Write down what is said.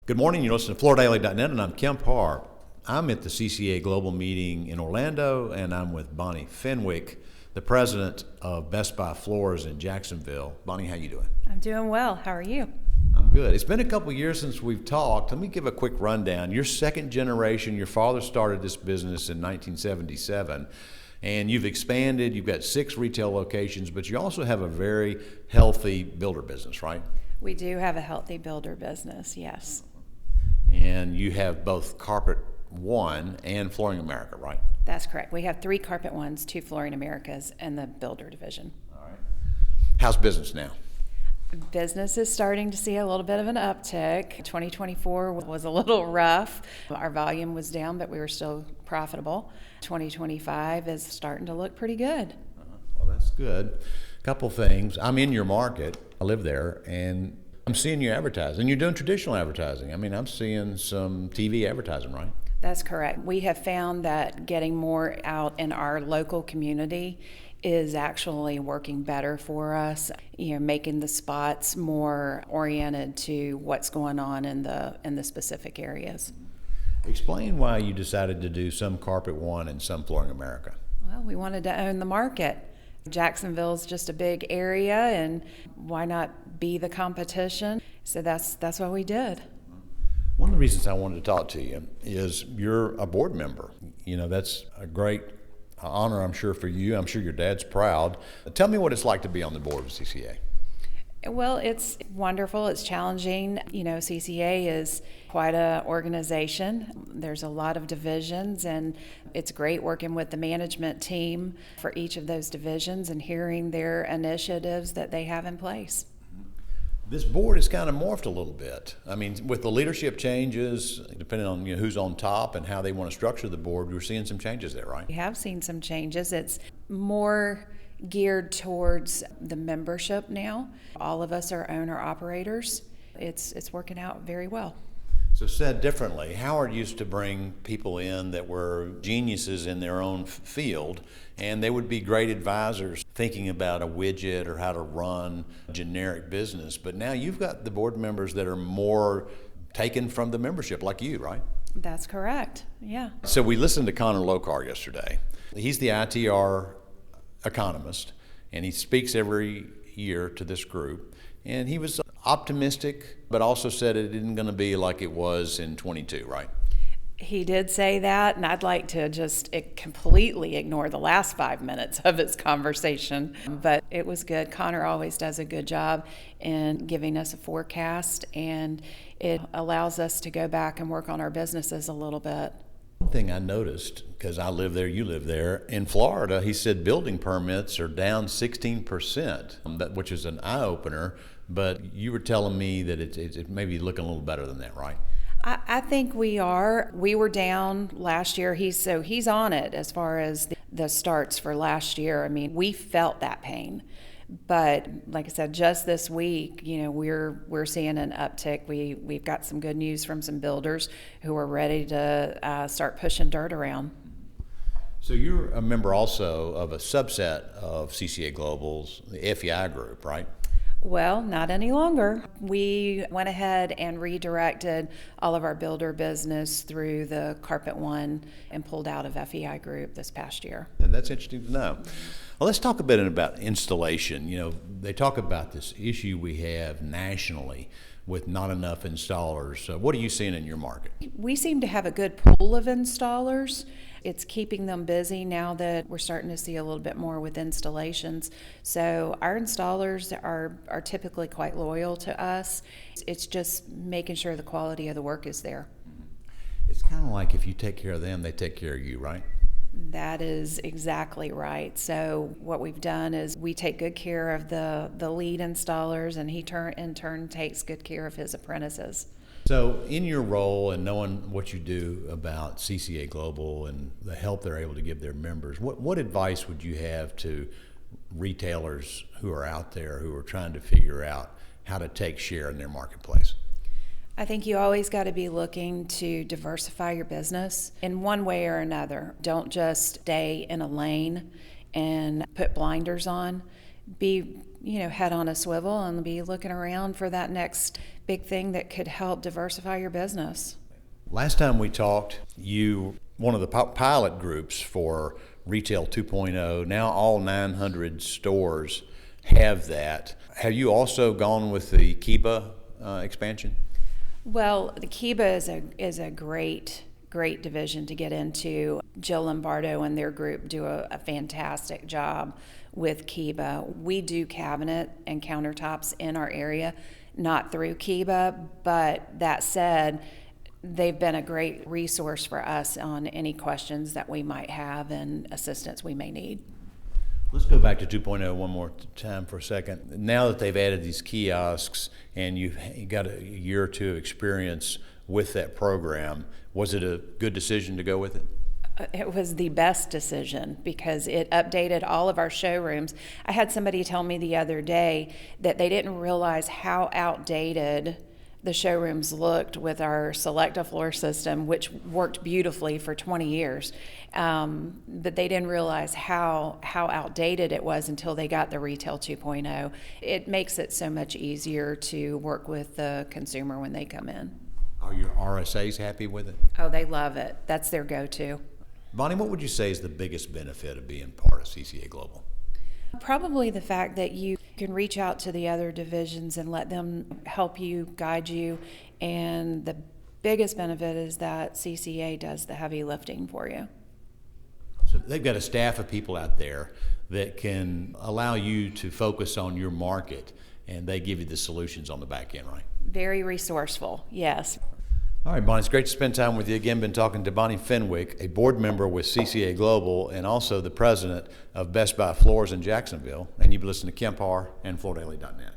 Good morning. You're listening to FloorDaily.net, and I'm Kemp Harr. I'm at the CCA Global meeting in Orlando, and I'm with Bonnie Fenwick, the president of Best Buy Floors in Jacksonville. Bonnie, how you doing? I'm doing well. How are you? I'm good. It's been a couple years since we've talked. Let me give a quick rundown. You're second generation. Your father started this business in 1977, and you've expanded. You've got 6 retail locations, but you also have a very healthy builder business, right? We do have a healthy builder business, yes. And you have both Carpet One and Flooring America, right? That's correct. We have 3 Carpet Ones, 2 Flooring Americas, and the builder division. All right. How's business now? Business is starting to see a little bit of an uptick. 2024 was a little rough. Our volume was down, but we were still profitable. 2025 is starting to look pretty good. Well, that's good. Couple things. I'm in your market. I live there, and I'm seeing you advertising. You're doing traditional advertising. I mean, I'm seeing some TV advertising, right? That's correct. We have found that getting more out in our local community is actually working better for us, making the spots more oriented to what's going on in the specific areas. Explain why you decided to do some Carpet One and some Flooring America. Well, we wanted to own the market. Jacksonville's just a big area, and why not be the competition? So that's what we did. One of the reasons I wanted to talk to you is you're a board member. That's a great honor, I'm sure, for you. I'm sure your dad's proud. Tell me what it's like to be on the board of CCA. Well, it's wonderful. It's challenging. CCA is quite an organization. There's a lot of divisions, and it's great working with the management team for each of those divisions and hearing their initiatives that they have in place. This board has kind of morphed a little bit. I mean, with the leadership changes, depending on who's on top and how they want to structure the board, we're seeing some changes there, right? We have seen some changes. It's more geared towards the membership now. All of us are owner-operators. It's working out very well. So said differently, Howard used to bring people in that were geniuses in their own field, and they would be great advisors thinking about a widget or how to run a generic business. But now you've got the board members that are more taken from the membership, like you, right? That's correct, yeah. So we listened to Connor Lokar yesterday. He's the ITR economist, and he speaks every year to this group. And he was optimistic, but also said it isn't going to be like it was in 22, right? He did say that, and I'd like to just completely ignore the last 5 minutes of his conversation. But it was good. Connor always does a good job in giving us a forecast, and it allows us to go back and work on our businesses a little bit. One thing I noticed, because I live there, you live there, in Florida, he said building permits are down 16%, which is an eye-opener, but you were telling me that it may be looking a little better than that, right? I think we are. We were down last year. He's on it as far as the starts for last year. I mean, we felt that pain. But like I said, just this week, we're seeing an uptick. We've got some good news from some builders who are ready to start pushing dirt around. So you're a member also of a subset of CCA Global's, the FEI group, right? Well, not any longer. We went ahead and redirected all of our builder business through the Carpet One and pulled out of FEI Group this past year. And that's interesting to know. Well, let's talk a bit about installation. They talk about this issue we have nationally with not enough installers. So what are you seeing in your market? We seem to have a good pool of installers. It's keeping them busy now that we're starting to see a little bit more with installations. So our installers are typically quite loyal to us. It's just making sure the quality of the work is there. It's kind of like if you take care of them, they take care of you, right? That is exactly right. So what we've done is we take good care of the lead installers, and he in turn takes good care of his apprentices. So in your role and knowing what you do about CCA Global and the help they're able to give their members, what advice would you have to retailers who are out there who are trying to figure out how to take share in their marketplace? I think you always got to be looking to diversify your business in one way or another. Don't just stay in a lane and put blinders on. Be head on a swivel and be looking around for that next big thing that could help diversify your business. Last time we talked, you one of the pilot groups for Retail 2.0. Now all 900 stores have that. Have you also gone with the Kiba expansion? Well, the Kiba is a great division to get into. Jill Lombardo and their group do a fantastic job with Kiba. We do cabinet and countertops in our area, not through Kiba, but that said, they've been a great resource for us on any questions that we might have and assistance we may need. Let's go back to 2.0 one more time for a second. Now that they've added these kiosks and you've got a year or two experience with that program, was it a good decision to go with it? It was the best decision because it updated all of our showrooms. I had somebody tell me the other day that they didn't realize how outdated the showrooms looked with our Select-A-Floor system, which worked beautifully for 20 years. But they didn't realize how outdated it was until they got the Retail 2.0. It makes it so much easier to work with the consumer when they come in. Are your RSAs happy with it? Oh, they love it. That's their go-to. Bonnie, what would you say is the biggest benefit of being part of CCA Global? Probably the fact that you can reach out to the other divisions and let them help you, guide you, and the biggest benefit is that CCA does the heavy lifting for you. So they've got a staff of people out there that can allow you to focus on your market, and they give you the solutions on the back end, right? Very resourceful, yes. All right, Bonnie, it's great to spend time with you again. Been talking to Bonnie Fenwick, a board member with CCA Global and also the president of Best Buy Floors in Jacksonville. And you've been listening to Kemp Harr and FloorDaily.net.